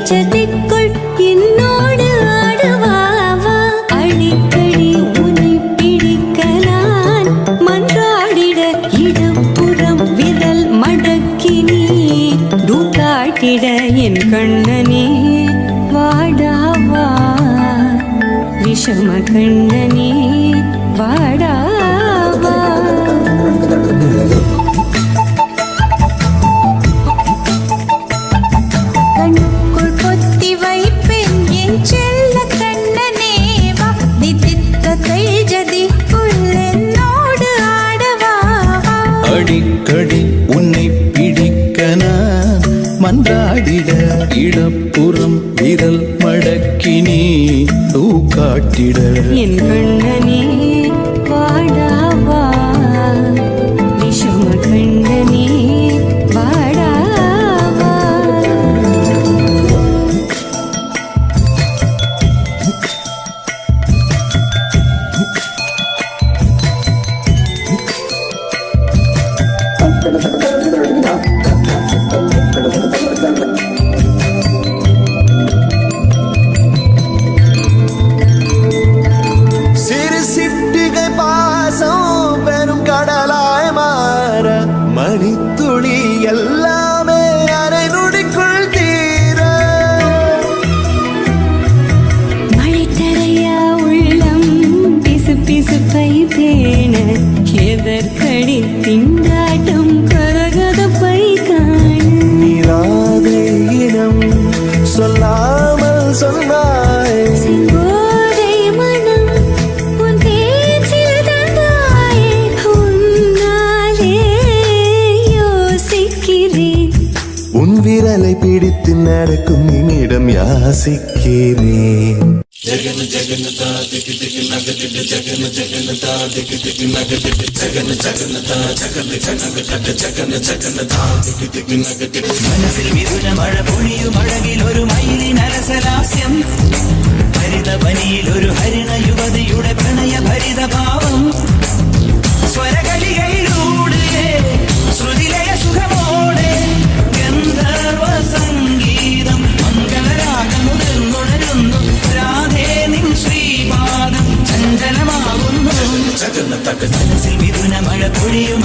வெளிச்சத்திற்குள் என்னோடு ஆடுவாவா அடிக்கடி உன்னை பிடிக்க நான் மன்றாடிட இடப்புறம் விரல் மடக்கி நீ காட்டிட என் கண்ணனே வாடாவா விஷம கண்ணனே வாடாவா கண்ணுக்குள் பொத்தி வைப்பேன் என் செல்ல கண்ணனே வா தித்தித்த கைஜதிக்குள் என்னோடு ஆடவா அடிக்கடி உன்னை பிடிக்க நான் மன்றாடிட இடப்புறம் விரல் மடக்கி நீ காட்டிட என் கண்ணனே வாடாவா விஷம கண்ணனே வாடாவா மணித்துளி எல்லாமே அரை நொடிக்குள் தீர மழை தரையா உள்ளம் பிசு பிசுப்பை பேண எதற்கடி திண்டாட்டம் கரகதப்பை காண நீராதே இனம் சொல்லாமல் சொன்னாய் செங்கோதை மனம் உன் பேச்சில் தந்தாயே உன்னாலே யோசிக்கிறேன் உன் விரலை பிடித்து நடக்கும் என்னிடம் யாசிக்கிறேன் ஜகன ஜகனதா திக்கு திக்கு நகதிட்டு ஜகன ஜகனதா திக்கு திக்கு நகதிட்டு ஜகன ஜகனதா ஜகன ஜகனதா ஜகன ஜகனதா திக்கு திக்கு நகதிட்டு മനസ്സിൽ വിരുന്ന മഴ പൊഴിയും അഴകിൽ ഒരു മയിലിൻ അരസലാസ്യം ഹരിതവനിയിൽ ഒരു ഹരിണ യുവതിയുടെ പ്രണയ ഭരിത ഭാവം സ്വരകളികളിലൂടെ ശ്രുതിലയ സുഖമോടെ ഗന്ധർവ സംഗീതം മംഗളരാഗമുതിർന്നുണരുന്നു രാധേ നിൻ ശ്രീപാദം ചഞ്ചലമാകുന്നു മനസ്സിൽ വിരുന്ന മഴ പൊഴിയും